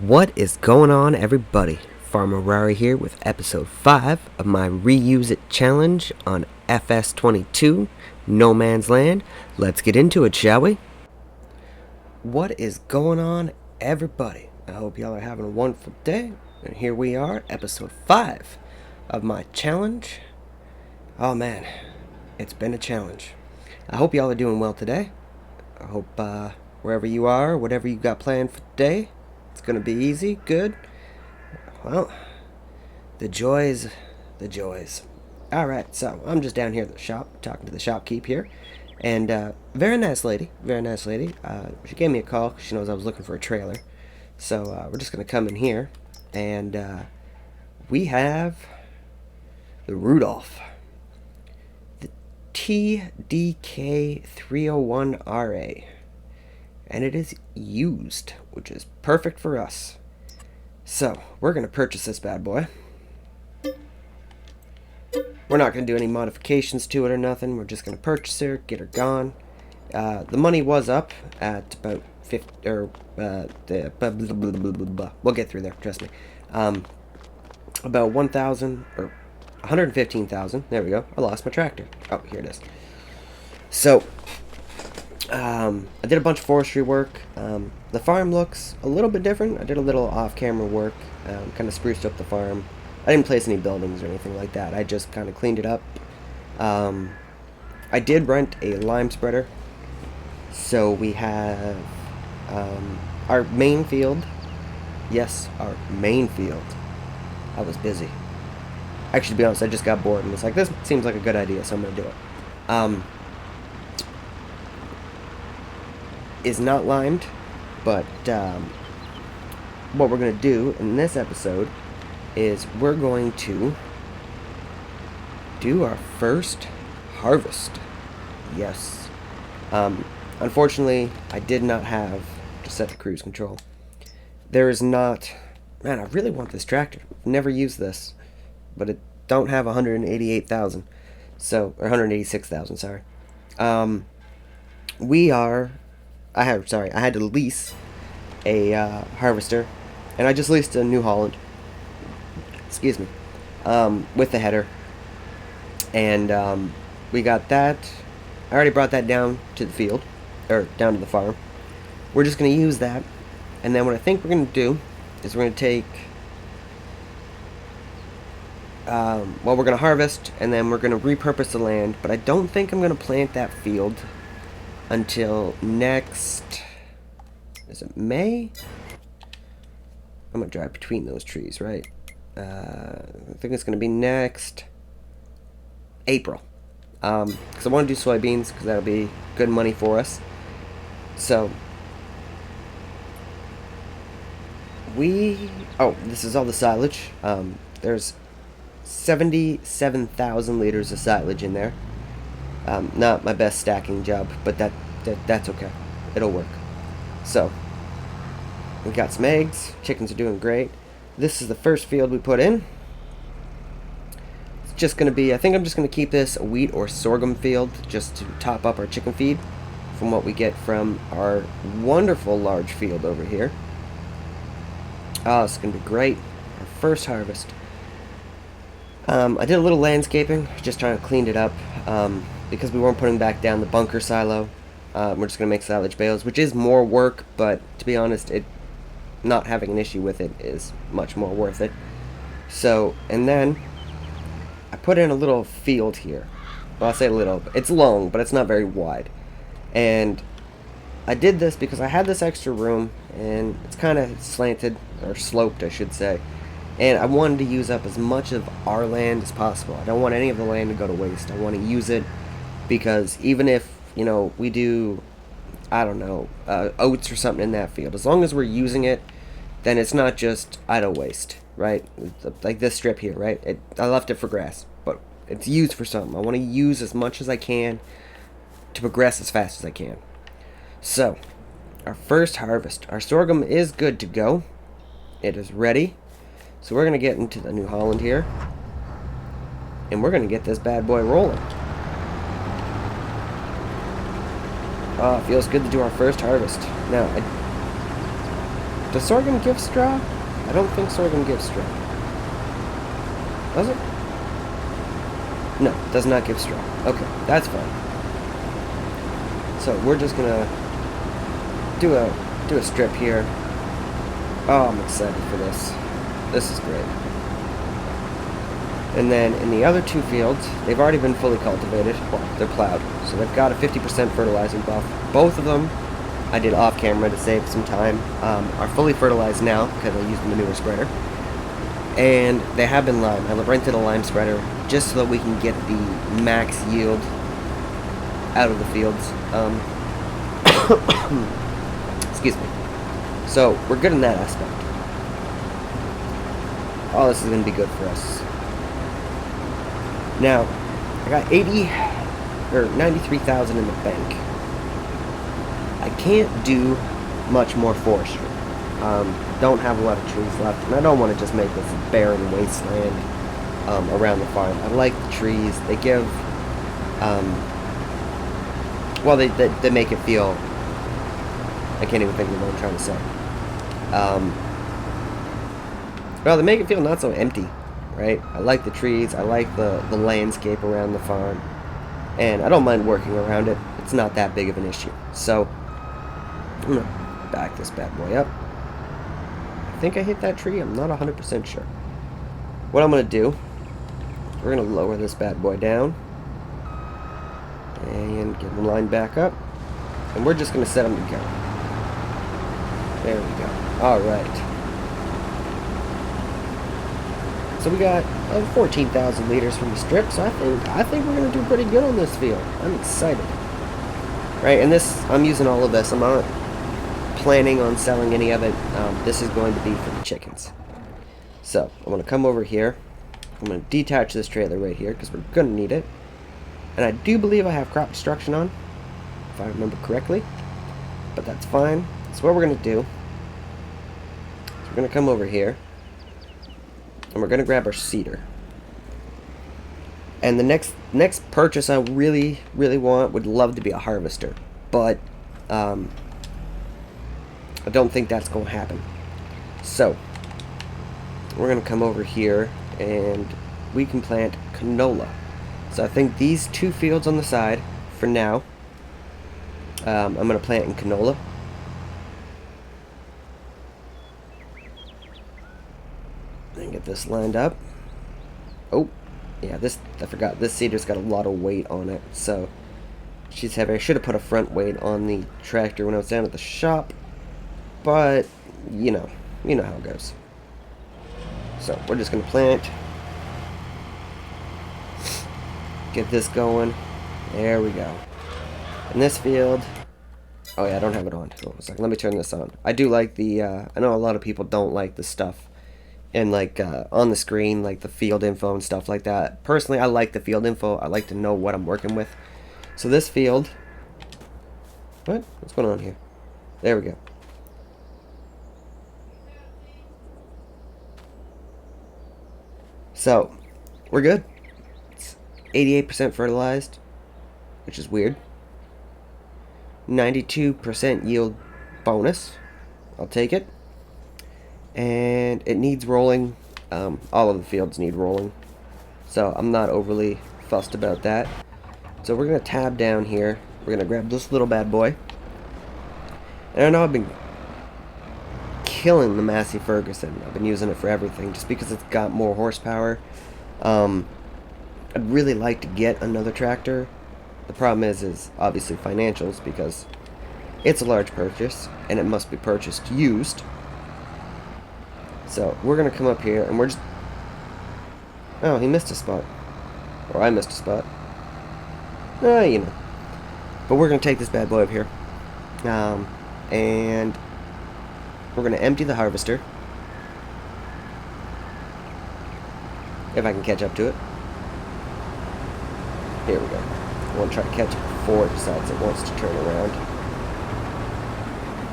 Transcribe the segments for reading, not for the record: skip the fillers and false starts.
What is going on, everybody? Farmer Rarri here with episode 5 of my Reuse It challenge on FS22, No Man's Land. Let's get into it, shall we? What is going on, everybody? I hope y'all are having a wonderful day. And here we are, episode 5 of my challenge. Oh man, it's been a challenge. I hope y'all are doing well today. I hope wherever you are, whatever you got planned for today, it's going to be easy, good. Well, the joys. Alright, so I'm just down here at the shop, talking to the shopkeep here. And very nice lady. She gave me a call because she knows I was looking for a trailer. So we're just going to come in here. And we have the Rudolph. The TDK 301RA. And it is used, which is perfect for us. So, we're going to purchase this bad boy. We're not going to do any modifications to it or nothing. We're just going to purchase her, get her gone. The money was up at about 50, or we'll get through there, trust me. About 1,000, or 115,000. There we go. I lost my tractor. Oh, here it is. So, I did a bunch of forestry work. The farm looks a little bit different. I did a little off-camera work, kind of spruced up the farm. I didn't place any buildings or anything like that. I just kind of cleaned it up. I did rent a lime spreader. So we have our main field. Yes, our main field. I was busy. Actually, to be honest, I just got bored and was like, this seems like a good idea, so I'm going to do it. Is not limed, but what we're going to do in this episode is we're going to do our first harvest. Yes. Unfortunately, I did not have to set the cruise control. There is not... Man, I really want this tractor. I've never used this, but it don't have 188,000. So, or 186,000, sorry. I had to lease a harvester, and I just leased a New Holland. Excuse me. With the header. And we got that. I already brought that down to the field, or down to the farm. We're just going to use that, and then what I think we're going to do is we're going to take... we're going to harvest, and then we're going to repurpose the land, but I don't think I'm going to plant that field until next... Is it May? I'm going to drive between those trees, right? I think it's going to be next April. Because I want to do soybeans, because that'll be good money for us. So, this is all the silage. There's 77,000 liters of silage in there. Not my best stacking job, but that's okay. It'll work. So, we got some eggs. Chickens are doing great. This is the first field we put in. It's just going to be, I think I'm just going to keep this a wheat or sorghum field just to top up our chicken feed from what we get from our wonderful large field over here. Oh, it's going to be great. Our first harvest. I did a little landscaping, just trying to clean it up, because we weren't putting back down the bunker silo. We're just going to make silage bales, which is more work, but to be honest, not having an issue with it is much more worth it. So, and then I put in a little field here. Well, I say little, it's long, but it's not very wide. And I did this because I had this extra room, and it's kind of slanted, or sloped, I should say. And I wanted to use up as much of our land as possible. I don't want any of the land to go to waste. I want to use it because even if, we do, I don't know, oats or something in that field, as long as we're using it, then it's not just idle waste, right? Like this strip here, right? I left it for grass, but it's used for something. I want to use as much as I can to progress as fast as I can. So, our first harvest. Our sorghum is good to go. It is ready. So we're going to get into the New Holland here. And we're going to get this bad boy rolling. Oh, it feels good to do our first harvest. Now, Does sorghum give straw? I don't think sorghum gives straw. Does it? No, does not give straw. Okay, that's fine. So we're just gonna do a strip here. Oh, I'm excited for this. This is great. And then in the other two fields, they've already been fully cultivated. Well, they're plowed, so they've got a 50% fertilizing buff. Both of them I did off camera to save some time, are fully fertilized now because I used the manure spreader. And they have been limed. I rented a lime spreader just so that we can get the max yield out of the fields. Excuse me. So we're good in that aspect. All this is going to be good for us. Now, I got 93,000 in the bank. I can't do much more forestry. Don't have a lot of trees left, and I don't want to just make this a barren wasteland around the farm. I like the trees. They give, well, they make it feel, I can't even think of what I'm trying to say. Well, they make it feel not so empty, right? I like the trees. I like the landscape around the farm, and I don't mind working around it. It's not that big of an issue. So I'm gonna back this bad boy up. I think I hit that tree. I'm not 100% sure. What I'm gonna do, we're gonna lower this bad boy down and get him lined back up, and we're just gonna set him to go. There we go. All right. So we got 14,000 liters from the strip. So I think we're gonna do pretty good on this field. I'm excited. Right, and this, I'm using all of this. I'm not planning on selling any of it. This is going to be for the chickens. So I'm going to come over here. I'm going to detach this trailer right here because we're going to need it. And I do believe I have crop destruction on, if I remember correctly. But that's fine. So what we're going to do is we're going to come over here. And we're going to grab our seeder. And the next purchase I really would love to be a harvester, but I don't think that's going to happen. So we're going to come over here and we can plant canola. So I think these two fields on the side for now, I'm going to plant in canola. And get this lined up. Oh. Yeah, I forgot, this seeder's got a lot of weight on it, so she's heavy. I should have put a front weight on the tractor when I was down at the shop, but, you know how it goes. So, we're just going to plant, get this going, there we go. In this field, oh yeah, I don't have it on. Hold on a second, let me turn this on. I do like the, I know a lot of people don't like the stuff and like on the screen, like the field info and stuff like that. Personally, I like the field info. I like to know what I'm working with. So this field, what's going on here? There we go. So we're good. It's 88% fertilized, which is weird. 92% yield bonus. I'll take it. And it needs rolling. All of the fields need rolling, so I'm not overly fussed about that. So we're gonna tab down here. We're gonna grab this little bad boy, and I know I've been killing the Massey Ferguson. I've been using it for everything just because it's got more horsepower. I'd really like to get another tractor. The problem is obviously financials, because it's a large purchase and it must be purchased used. So we're gonna come up here and we're just, oh, he missed a spot, or I missed a spot. You know. But we're gonna take this bad boy up here, and we're gonna empty the harvester if I can catch up to it. Here we go. I want to try to catch it before it decides it wants to turn around.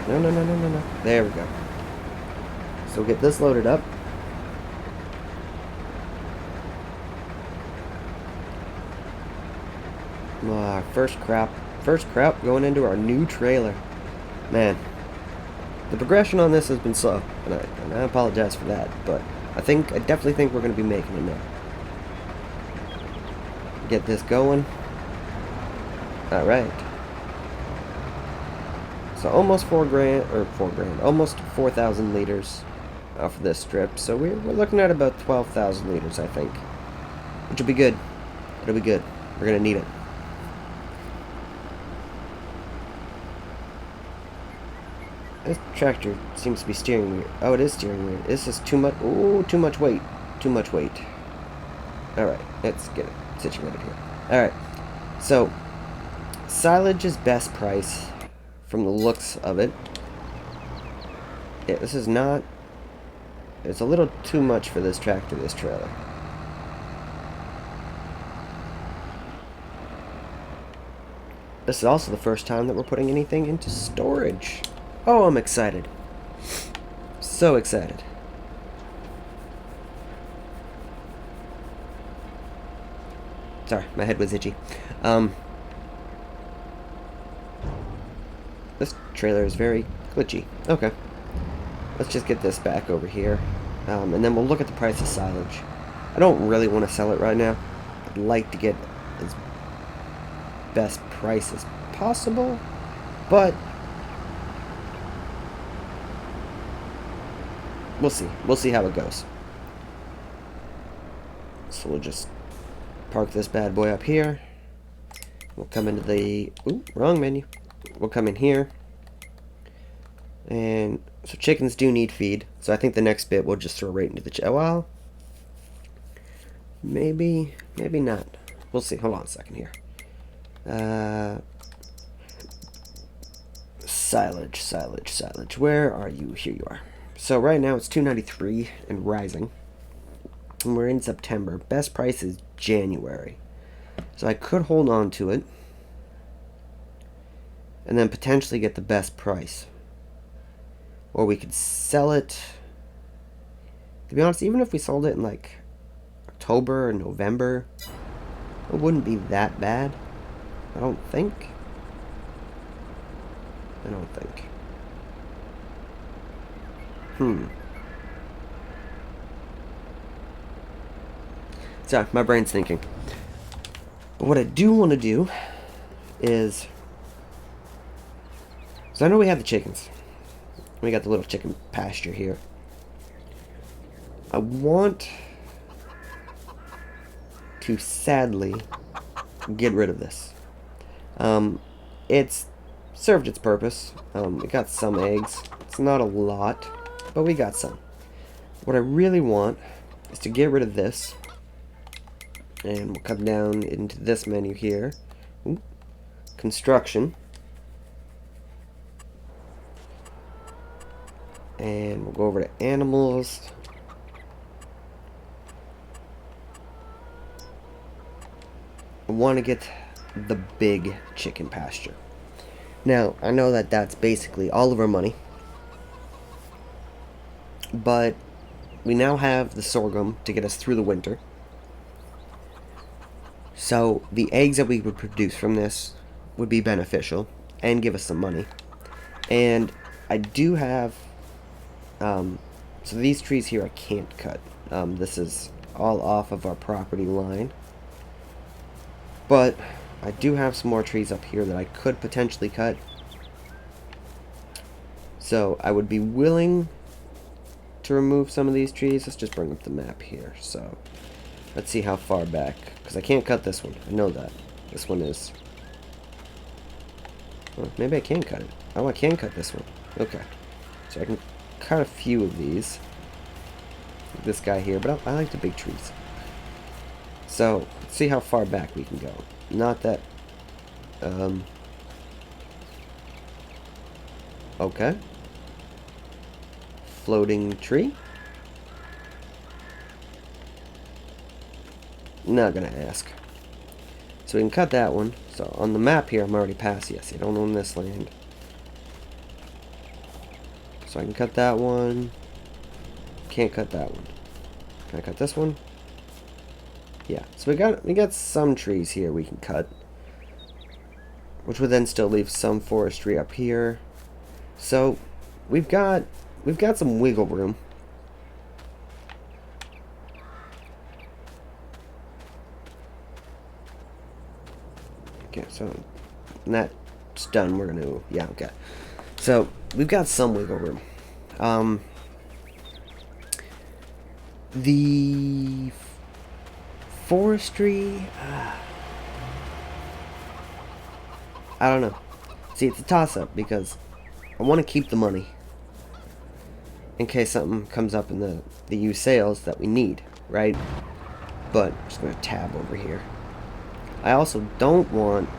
No. There we go. So we'll get this loaded up. First crop going into our new trailer. Man, The progression on this has been slow, and I apologize for that, but I definitely think we're going to be making it now. Get this going. Alright. So almost 4 grand, almost 4,000 liters off of this strip. So we're looking at about 12,000 liters, I think. Which will be good. It'll be good. We're going to need it. This tractor seems to be steering weird. Oh, it is steering weird. This is too much. Ooh, too much weight. Too much weight. Alright, let's get it situated here. Alright, so silage is best price from the looks of it. Yeah, this is not... It's a little too much for this tractor, this trailer. This is also the first time that we're putting anything into storage. Oh, I'm excited. So excited. Sorry, my head was itchy. This trailer is very glitchy. Okay. Let's just get this back over here. And then we'll look at the price of silage. I don't really want to sell it right now. I'd like to get as best price as possible. But we'll see. We'll see how it goes. So we'll just park this bad boy up here. We'll come into the... Ooh, wrong menu. We'll come in here. And so chickens do need feed. So I think the next bit we'll just throw right into the... Well, maybe not. We'll see. Hold on a second here. Silage. Where are you? Here you are. So right now it's $2.93 and rising. And we're in September. Best price is January. So I could hold on to it. And then potentially get the best price. Or we could sell it. To be honest, even if we sold it in like October or November, it wouldn't be that bad. I don't think. Sorry, my brain's thinking. But what I do want to do is... So I know we have the chickens. We got the little chicken pasture here. I want to sadly get rid of this. It's served its purpose. We got some eggs. It's not a lot, but we got some. What I really want is to get rid of this. And we'll come down into this menu here. Ooh. Construction. And we'll go over to animals. I want to get the big chicken pasture. Now, I know that that's basically all of our money. But we now have the sorghum to get us through the winter. So the eggs that we would produce from this would be beneficial and give us some money. And I do have... so these trees here I can't cut. This is all off of our property line. But I do have some more trees up here that I could potentially cut. So I would be willing to remove some of these trees. Let's just bring up the map here. So let's see how far back. Because I can't cut this one. I know that. This one is... Well, maybe I can cut it. Oh, I can cut this one. Okay. So I can cut a few of these. This guy here. But I like the big trees. So, let's see how far back we can go. Not that... Okay. Floating tree. Not gonna ask. So we can cut that one. So on the map here, I'm already past. Yes, I don't own this land. So I can cut that one. Can't cut that one. Can I cut this one? Yeah. So we got some trees here we can cut, which would then still leave some forestry up here. So we've got some wiggle room. Okay, so that's done. We're gonna, yeah, okay. So we've got some wiggle room. The forestry, I don't know. See, it's a toss-up because I want to keep the money in case something comes up in the used sales that we need, right? But I'm just going to tab over here. I also don't want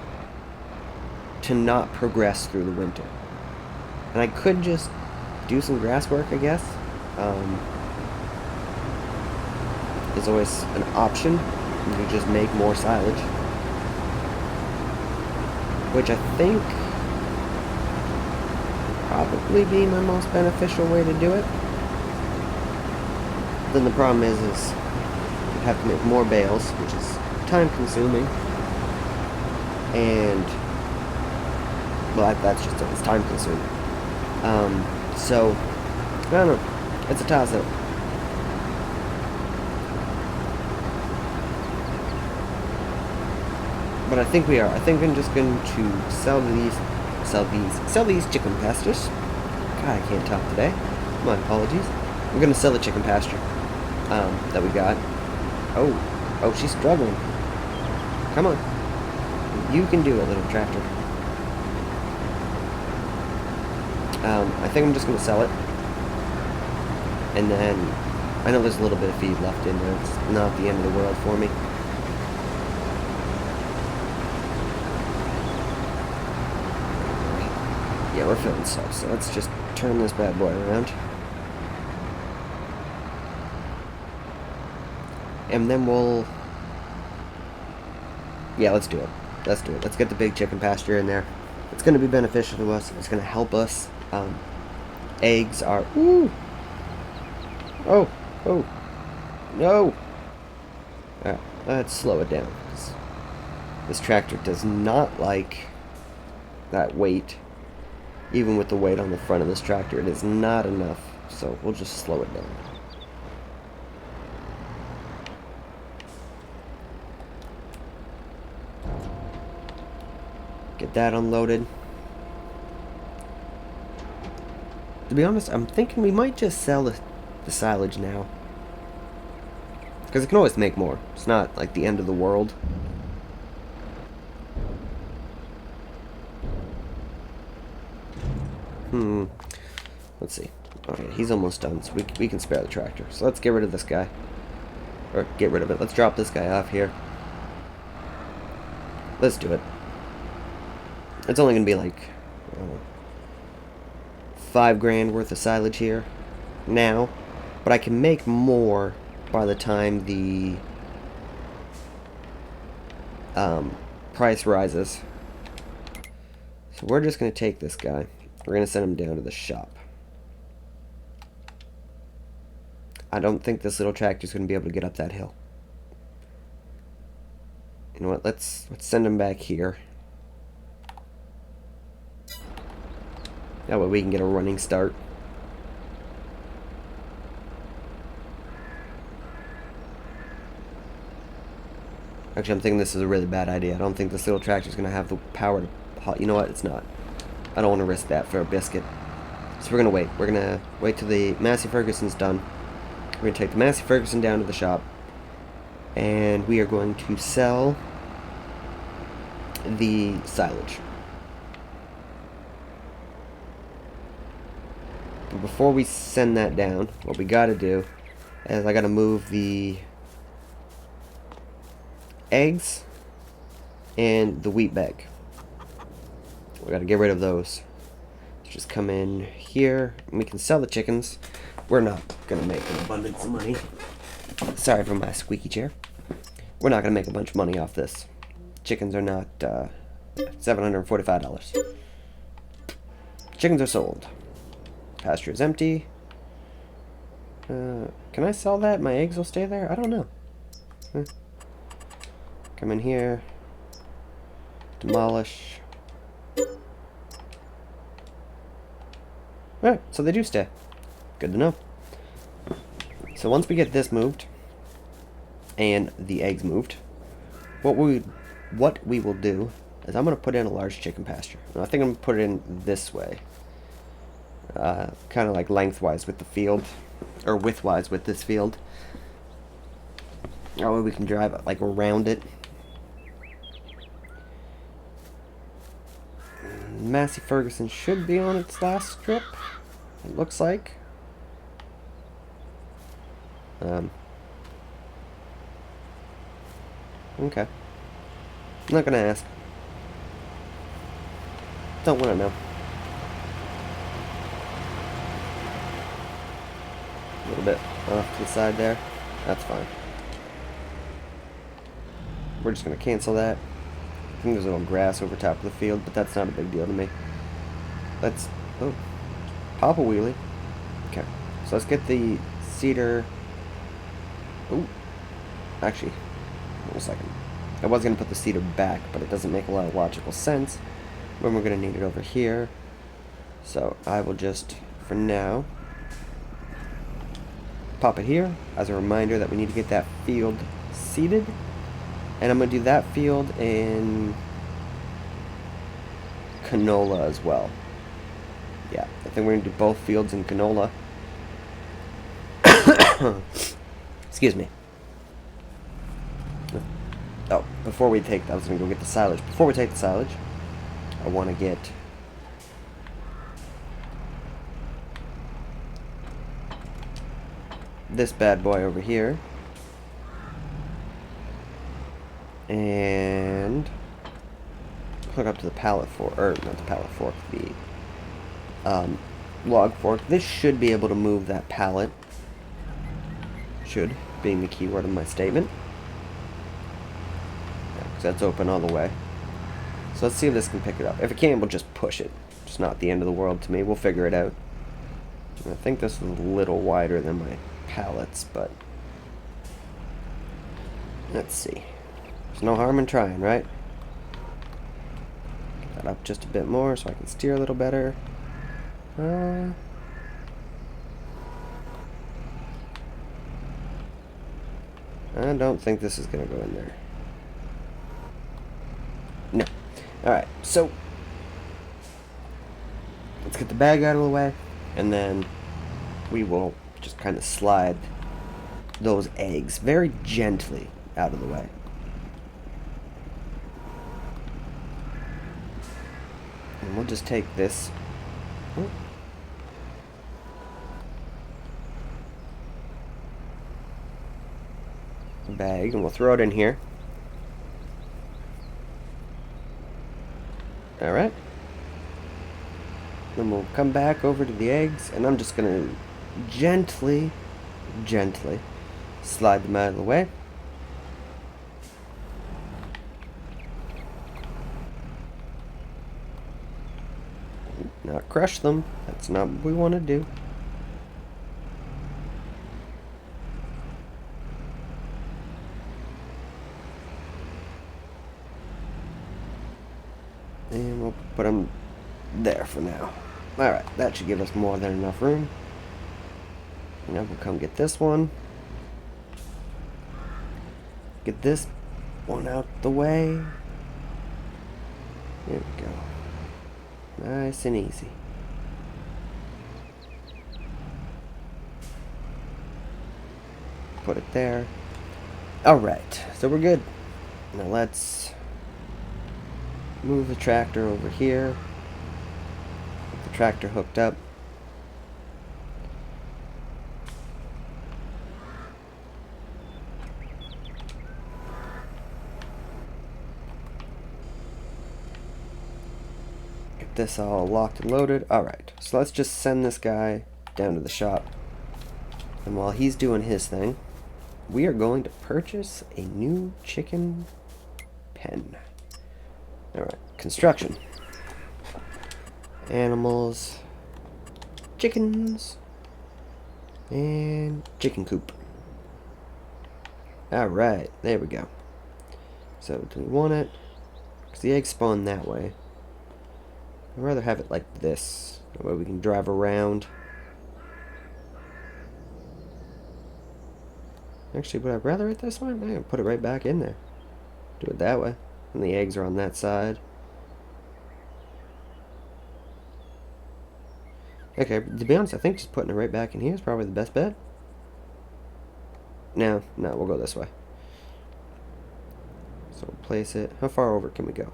to not progress through the winter. And I could just do some grass work, I guess. Is always an option. You can just make more silage. Which I think probably be my most beneficial way to do it. Then the problem is you have to make more bales, which is time consuming. And well, that's just it's time consuming. So I don't know. It's a toss-up. But I think we are. I think I'm just going to sell these chicken pastures. God, I can't talk today. My apologies. We're going to sell the chicken pasture that we got. Oh, she's struggling. Come on. You can do it, little tractor. I think I'm just going to sell it. And then, I know there's a little bit of feed left in there. It's not the end of the world for me. Yeah, we're feeling stuff, so let's just turn this bad boy around. And then we'll... yeah, let's do it. Let's do it. Let's get the big chicken pasture in there. It's going to be beneficial to us. It's going to help us. Eggs are... ooh! Oh! No! Alright, let's slow it down. This tractor does not like that weight. Even with the weight on the front of this tractor, it is not enough. So we'll just slow it down. Get that unloaded. To be honest, I'm thinking we might just sell the silage now. Because it can always make more. It's not like the end of the world. Let's see. Okay, he's almost done, so we can spare the tractor. So let's get rid of this guy. Or get rid of it. Let's drop this guy off here. Let's do it. It's only going to be like $5 grand worth of silage here now. But I can make more by the time the price rises. So we're just going to take this guy. We're going to send him down to the shop. I don't think this little tractor's going to be able to get up that hill. You know what? Let's send him back here. That way we can get a running start. Actually, I'm thinking this is a really bad idea. I don't think this little tractor's going to have the power to... you know what? It's not. I don't want to risk that for a biscuit. So we're going to wait. We're going to wait till the Massey Ferguson's done. We're going to take the Massey Ferguson down to the shop. And we are going to sell the silage. But before we send that down, what we got to do is I got to move the eggs and the wheat bag. We got to get rid of those. Just come in here and we can sell the chickens. We're not going to make an abundance of money. Sorry for my squeaky chair. We're not going to make a bunch of money off this. Chickens are not $745. Chickens are sold. Pasture is empty. Can I sell that? My eggs will stay there? I don't know. Come in here. Demolish. Alright, so they do stay. Good to know. So once we get this moved, and the eggs moved, what we will do is I'm going to put in a large chicken pasture. And I think I'm going to put it in this way. Kind of like lengthwise with the field, or widthwise with this field. That way we can drive it like around it. Massey Ferguson should be on its last strip, it looks like. Okay. I'm not gonna ask. Don't want to know. A little bit off to the side there. That's fine. We're just gonna cancel that. I think there's a little grass over top of the field, but that's not a big deal to me. Let's... oh. Pop a wheelie. Okay. So let's get the cedar... ooh. Actually, hold on a second. I was going to put the cedar back, but it doesn't make a lot of logical sense when we're going to need it over here. So I will just, for now, pop it here as a reminder that we need to get that field seeded. And I'm going to do that field in canola as well. Yeah, I think we're going to do both fields in canola. Excuse me. Oh, before we take... I was going to go get the silage. Before we take the silage, I want to get... this bad boy over here. And... hook up to the pallet fork, or not the pallet fork, the log fork. This should be able to move that pallet. Should, being the key word of my statement. Yeah, because that's open all the way. So let's see if this can pick it up. If it can, we'll just push it. It's not the end of the world to me. We'll figure it out. And I think this is a little wider than my pallets, but... let's see. There's no harm in trying, right? Get that up just a bit more so I can steer a little better. I don't think this is going to go in there. No. Alright, so let's get the bag out of the way, and then we will just kind of slide those eggs very gently out of the way. And we'll just take this bag and we'll throw it in here. Alright. Then we'll come back over to the eggs, and I'm just going to gently slide them out of the way. Not crush them. That's not what we want to do. And we'll put them there for now. Alright, that should give us more than enough room. Now we'll come get this one. Get this one out the way. There we go. Nice and easy. Put it there. Alright, so we're good. Now let's move the tractor over here. Get the tractor hooked up. Get this all locked and loaded. Alright, so let's just send this guy down to the shop. And while he's doing his thing, we are going to purchase a new chicken pen. Alright, construction. Animals. Chickens. And chicken coop. Alright, there we go. So, do we want it? Because the eggs spawn that way. I'd rather have it like this. That way we can drive around. Actually, would I rather it this way? I'm gonna put it right back in there. Do it that way. And the eggs are on that side. Okay, to be honest, I think just putting it right back in here is probably the best bet. No, we'll go this way. So we'll place it. How far over can we go?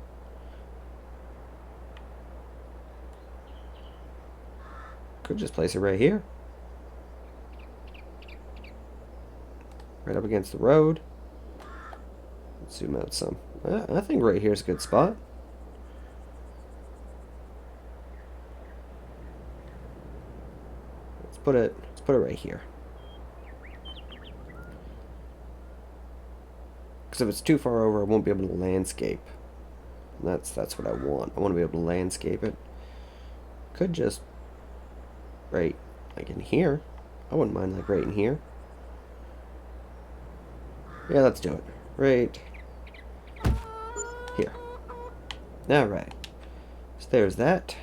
Could just place it right here. Right up against the road. Let's zoom out some. I think right here is a good spot. Let's put it right here. Because if it's too far over, I won't be able to landscape. And that's what I want. I want to be able to landscape it. Could just right like in here. I wouldn't mind like right in here. Yeah, let's do it. Right here. Alright. So there's that.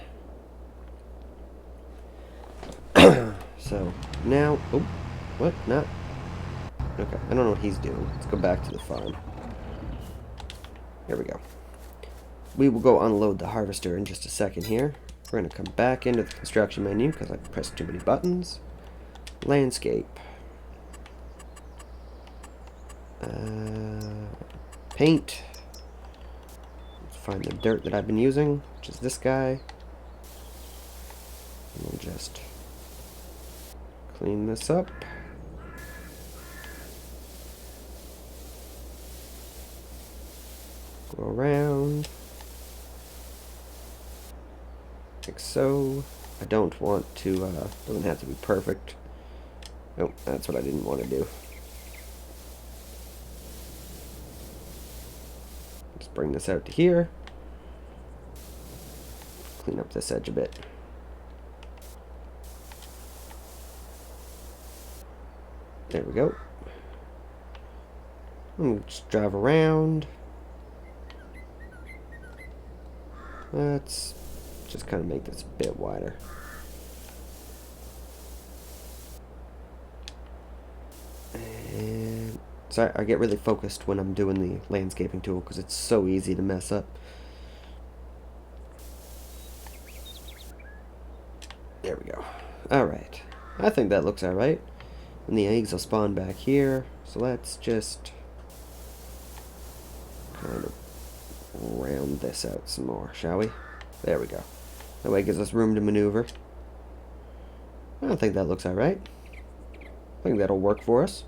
So now, oh, what? Not. Okay, I don't know what he's doing. Let's go back to the farm. Here we go. We will go unload the harvester in just a second here. We're going to come back into the construction menu because I pressed too many buttons. Landscape. Paint. Let's find the dirt that I've been using, which is this guy. And we'll just clean this up. Go around. Like so. I don't want to, doesn't have to be perfect. Oh, that's what I didn't want to do. Just bring this out to here. Clean up this edge a bit. There we go. Just drive around. Let's just kind of make this a bit wider. And sorry, I get really focused when I'm doing the landscaping tool because it's so easy to mess up. There we go. Alright. I think that looks alright. And the eggs will spawn back here. So let's just kind of round this out some more, shall we? There we go. That way it gives us room to maneuver. I think that looks alright. I think that'll work for us.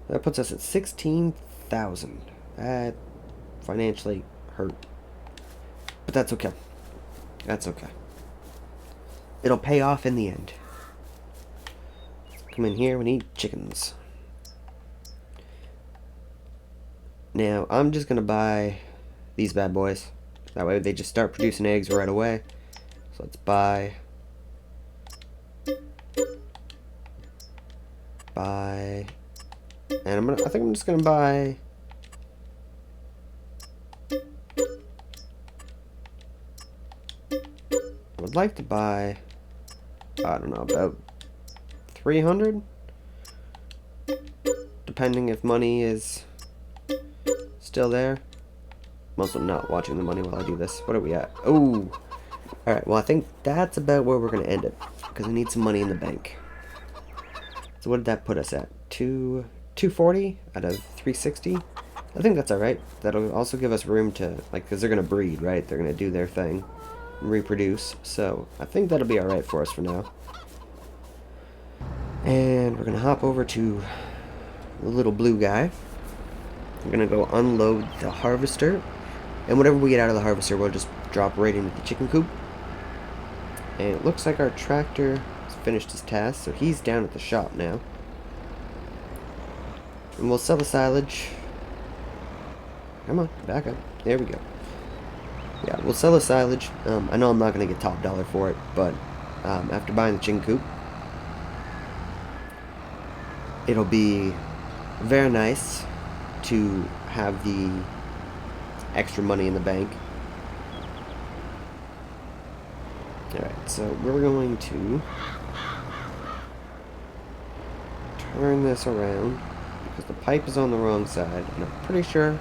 That puts us at 16,000. That financially hurt. But that's okay. That's okay. It'll pay off in the end. Come in here, we need chickens. Now, I'm just gonna buy these bad boys. That way they just start producing eggs right away. So let's buy. And I think I'm just gonna buy. I would like to buy, I don't know, about 300? Depending if money is still there. I'm also not watching the money while I do this. What are we at? Oh! Alright, well I think that's about where we're going to end it. Because we need some money in the bank. So what did that put us at? 240 out of 360? I think that's alright. That'll also give us room to, like, because they're going to breed, right? They're going to do their thing and reproduce. So I think that'll be alright for us for now. And we're going to hop over to the little blue guy. We're going to go unload the harvester. And whatever we get out of the harvester, we'll just drop right into the chicken coop. And it looks like our tractor has finished his task, so he's down at the shop now. And we'll sell the silage. Come on, back up. There we go. Yeah, we'll sell the silage. I know I'm not going to get top dollar for it, but after buying the chicken coop, it'll be very nice to have the extra money in the bank. Alright, so we're going to turn this around because the pipe is on the wrong side, and I'm pretty sure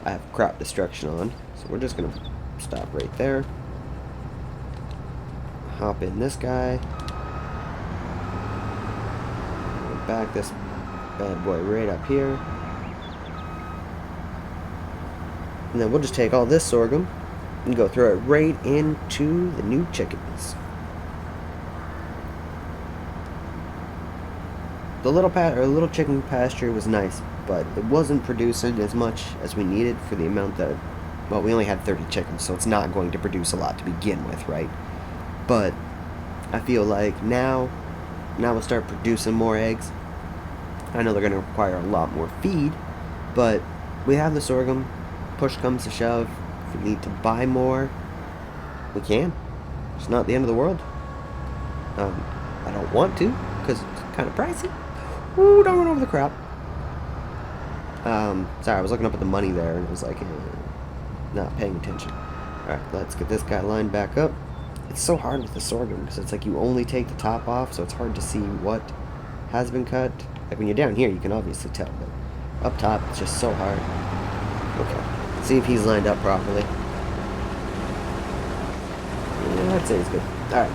I have crop destruction on. So we're just going to stop right there. Hop in this guy. We'll back this bad boy right up here. And then we'll just take all this sorghum and go throw it right into the new chickens. The little chicken pasture was nice, but it wasn't producing as much as we needed for the amount that, well, we only had 30 chickens, so it's not going to produce a lot to begin with, right? But I feel like now we'll start producing more eggs. I know they're going to require a lot more feed, but we have the sorghum. Push comes to shove. If we need to buy more, we can. It's not the end of the world. I don't want to, because it's kind of pricey. Ooh, don't run over the crop. Sorry, I was looking up at the money there, and I was like, not paying attention. Alright, let's get this guy lined back up. It's so hard with the sorghum, because it's like you only take the top off, so it's hard to see what has been cut. Like when you're down here, you can obviously tell, but up top, it's just so hard. Okay, let's see if he's lined up properly. Yeah, I'd say he's good. Alright.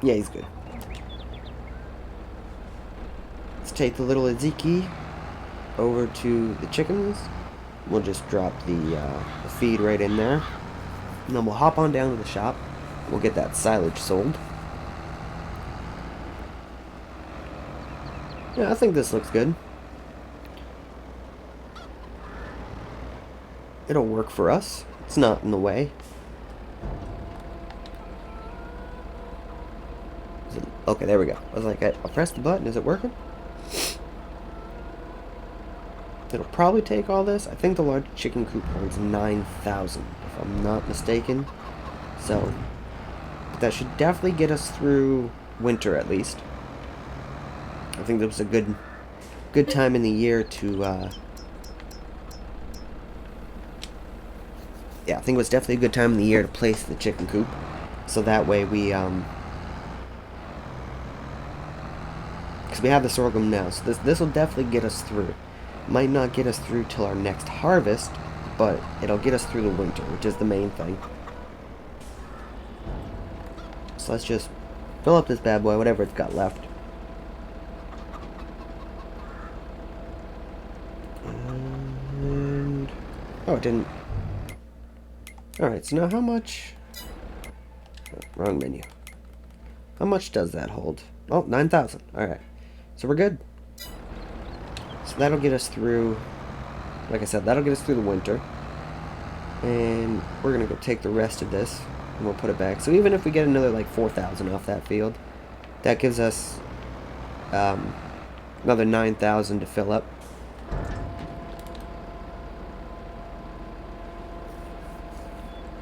Yeah, he's good. Let's take the little Ezekiel over to the chickens. We'll just drop the feed right in there. And then we'll hop on down to the shop. We'll get that silage sold. Yeah, I think this looks good. It'll work for us. It's not in the way. Okay, there we go. I was like, I'll press the button. Is it working? It'll probably take all this. I think the large chicken coop holds 9,000, if I'm not mistaken. So, that should definitely get us through winter at least. I think that was a good time in the year to, yeah, I think it was definitely a good time in the year to place the chicken coop. So that way we, because we have the sorghum now, so this will definitely get us through. Might not get us through till our next harvest, but it'll get us through the winter, which is the main thing. So let's just fill up this bad boy, whatever it's got left. And oh, it didn't. Alright, so now how much? Oh, wrong menu. How much does that hold? Oh, 9,000. Alright. So we're good. So that'll get us through, like I said, that'll get us through the winter. And we're going to go take the rest of this and we'll put it back. So even if we get another like 4,000 off that field, that gives us another 9,000 to fill up.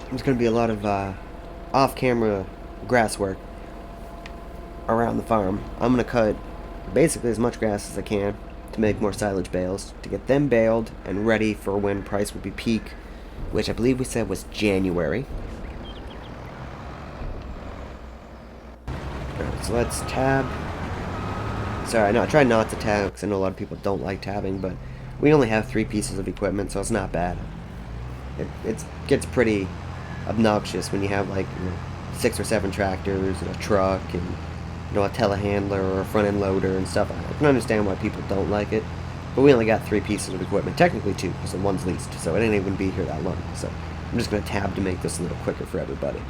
There's going to be a lot of off-camera grass work around the farm. I'm going to cut basically as much grass as I can to make more silage bales, to get them baled and ready for when price would be peak, which I believe we said was January. Alright, so let's tab. Sorry, no, I try not to tab because I know a lot of people don't like tabbing, but we only have 3 pieces of equipment, so it's not bad. It gets pretty obnoxious when you have like 6 or 7 tractors and a truck and a telehandler or a front end loader and stuff. I can understand why people don't like it, but we only got 3 pieces of equipment, technically 2 because the one's leased, so it ain't even be here that long. So I'm just gonna tab to make this a little quicker for everybody.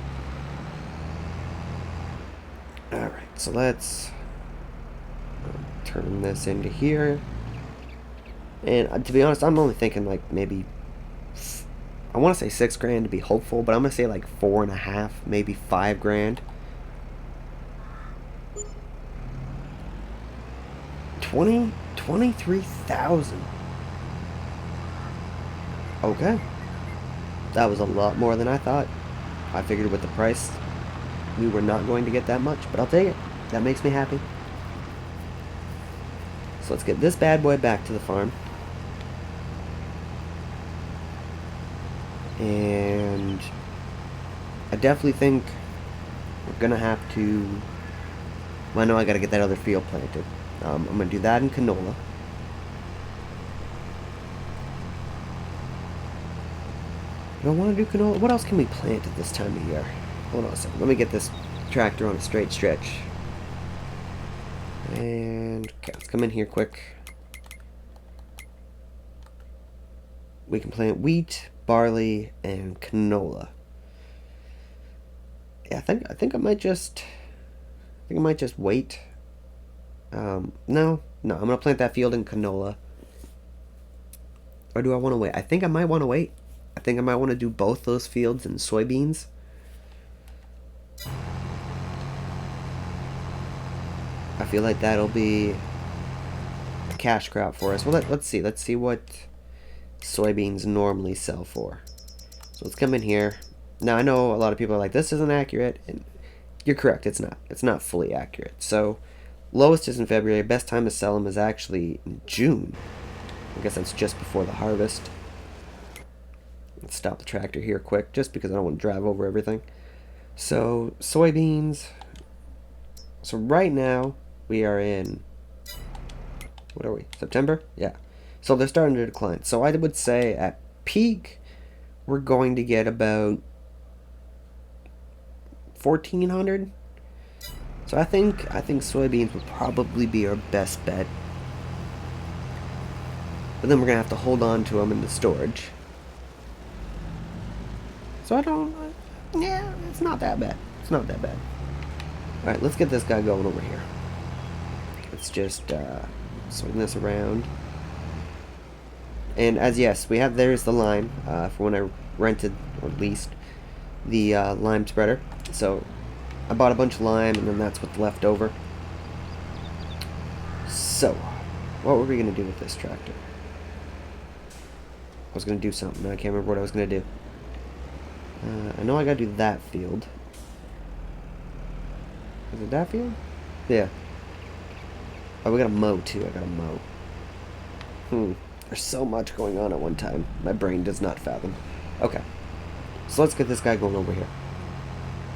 Alright, so let's turn this into here. And to be honest, I'm only thinking like maybe, I want to say 6 grand to be hopeful, but I'm gonna say like 4.5, maybe 5 grand. 23,000. Okay. That was a lot more than I thought. I figured with the price, we were not going to get that much, but I'll take it. That makes me happy. So let's get this bad boy back to the farm. And I definitely think we're gonna have to. Well, I know I gotta get that other field planted. I'm gonna do that in canola. Do I want to do canola? What else can we plant at this time of year? Hold on a second. Let me get this tractor on a straight stretch. And okay, let's come in here quick. We can plant wheat, barley, and canola. Yeah, I think I might just wait. No, I'm gonna plant that field in canola. Or do I want to wait? I think I might want to wait. I think I might want to do both those fields in soybeans. I feel like that'll be a cash crop for us. Well, let's see. Let's see what soybeans normally sell for. So let's come in here. Now, I know a lot of people are like, this isn't accurate. And you're correct. It's not. It's not fully accurate. So, lowest is in February. Best time to sell them is actually in June. I guess that's just before the harvest. Let's stop the tractor here quick, just because I don't want to drive over everything. So, soybeans. So, right now, we are in, what are we, September? Yeah. So, they're starting to decline. So, I would say at peak, we're going to get about 1,400. So, I think soybeans would probably be our best bet. But then we're going to have to hold on to them in the storage. So I don't, yeah, it's not that bad. It's not that bad. Alright, let's get this guy going over here. Let's just swing this around. And as yes, we have, there's the lime for when I rented, or leased, the lime spreader. So I bought a bunch of lime and then that's what's left over. So, what were we going to do with this tractor? I was going to do something. I can't remember what I was going to do. I know I gotta do that field. Is it that field? Yeah. Oh, we gotta mow too. I gotta mow. There's so much going on at one time. My brain does not fathom. Okay. So let's get this guy going over here.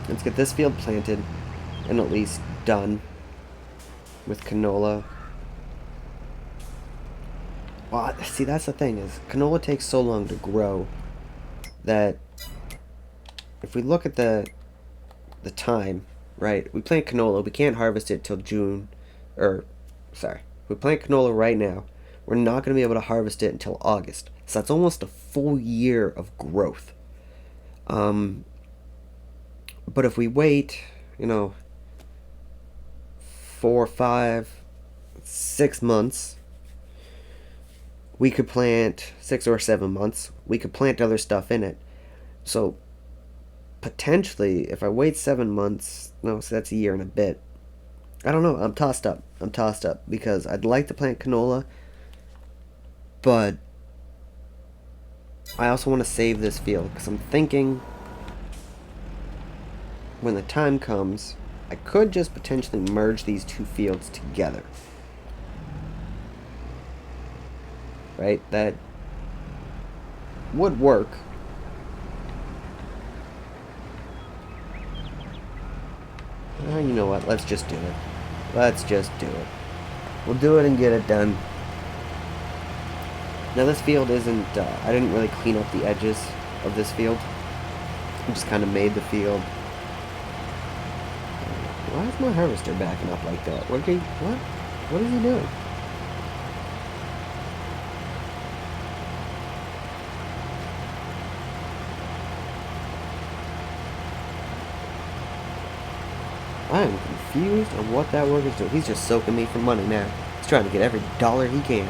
Let's get this field planted and at least done with canola. Well, see, that's the thing, is canola takes so long to grow that if we look at the time, right, we plant canola, we can't harvest it till June, we plant canola right now, we're not going to be able to harvest it until August. So that's almost a full year of growth. But if we wait, 4, 5, 6 months, we could plant 6 or 7 months, we could plant other stuff in it. So potentially, if I wait 7 months, no, so that's a year and a bit. I don't know. I'm tossed up because I'd like to plant canola, but I also want to save this field because I'm thinking when the time comes, I could just potentially merge these two fields together. Right? That would work. You know what? Let's just do it. Let's just do it. We'll do it and get it done. Now this field isn't, I didn't really clean up the edges of this field. I just kind of made the field. Why is my harvester backing up like that? What is he doing? I am confused on what that worker's doing. He's just soaking me for money now. He's trying to get every dollar he can.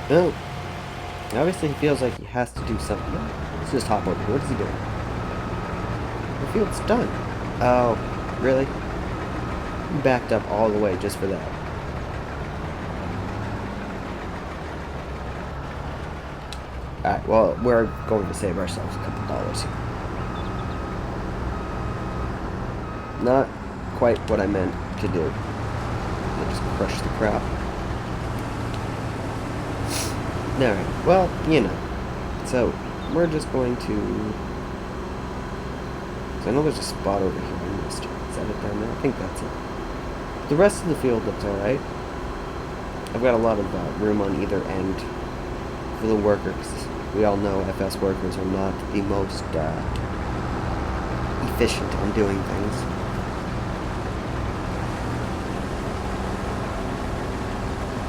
No. Obviously he feels like he has to do something. Let's just hop over here. What is he doing? The field's done. Oh, really? He backed up all the way just for that. Alright, well, we're going to save ourselves a couple dollars here. Not quite what I meant to do. I'll just crush the crop. Alright, well, So, we're just going to... So I know there's a spot over here I missed. Is that it down there? I think that's it. The rest of the field looks alright. I've got a lot of room on either end for the workers. We all know FS workers are not the most efficient on doing things.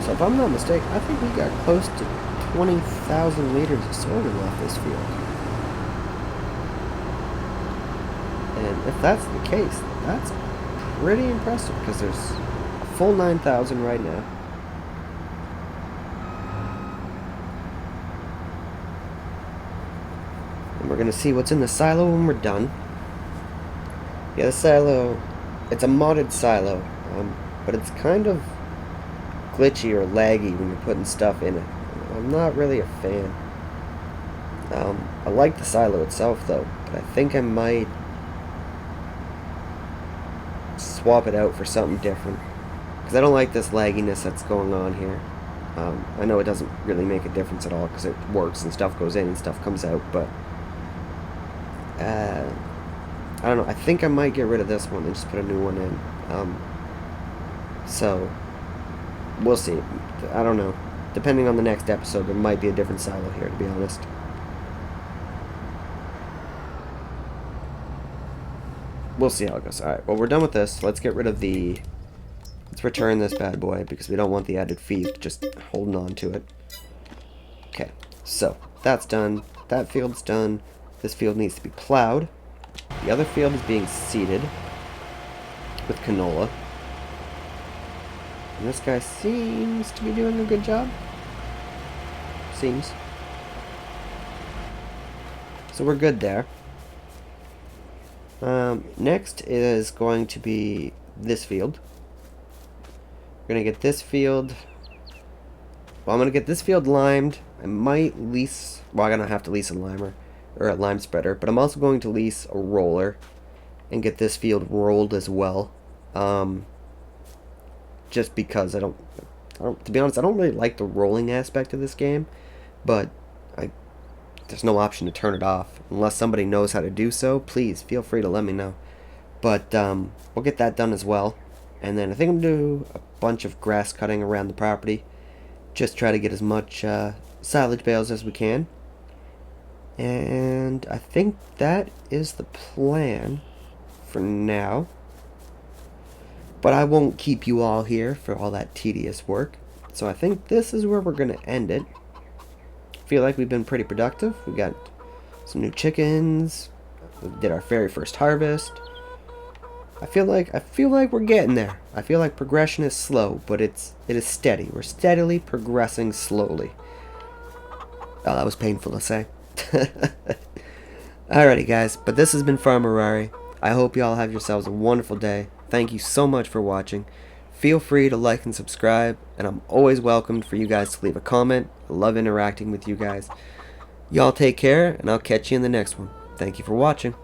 So if I'm not mistaken, I think we got close to 20,000 liters of sorghum off this field. And if that's the case, that's pretty impressive, because there's a full 9,000 right now. And we're going to see what's in the silo when we're done. Yeah, the silo, it's a modded silo, but it's kind of glitchy or laggy when you're putting stuff in it. I'm not really a fan. I like the silo itself though, but I think I might swap it out for something different, because I don't like this lagginess that's going on here. I know it doesn't really make a difference at all because it works and stuff goes in and stuff comes out, but I don't know, I think I might get rid of this one and just put a new one in. So we'll see. I don't know. Depending on the next episode, there might be a different silo here, to be honest. We'll see how it goes. Alright, well, we're done with this. Let's get rid of the... Let's return this bad boy, because we don't want the added feed just holding on to it. Okay, so, that's done. That field's done. This field needs to be plowed. The other field is being seeded with canola. And this guy seems to be doing a good job. Seems. So we're good there. Next is going to be this field. We're going to get this field... Well, I'm going to get this field limed. I might lease... Well, I'm going to have to lease a limer. Or a lime spreader. But I'm also going to lease a roller. And get this field rolled as well. Just because I don't, to be honest, I don't really like the rolling aspect of this game, but there's no option to turn it off unless somebody knows how to do so. Please feel free to let me know. But we'll get that done as well, and then I think I'm gonna do a bunch of grass cutting around the property, just try to get as much silage bales as we can, and I think that is the plan for now. But I won't keep you all here for all that tedious work. So I think this is where we're going to end it. Feel like we've been pretty productive. We got some new chickens. We did our very first harvest. I feel like we're getting there. I feel like progression is slow, but it is steady. We're steadily progressing slowly. Oh, that was painful to say. Alrighty guys, but this has been Farmer Rarri. I hope y'all have yourselves a wonderful day. Thank you so much for watching. Feel free to like and subscribe, and I'm always welcomed for you guys to leave a comment. I love interacting with you guys. Y'all take care, and I'll catch you in the next one. Thank you for watching.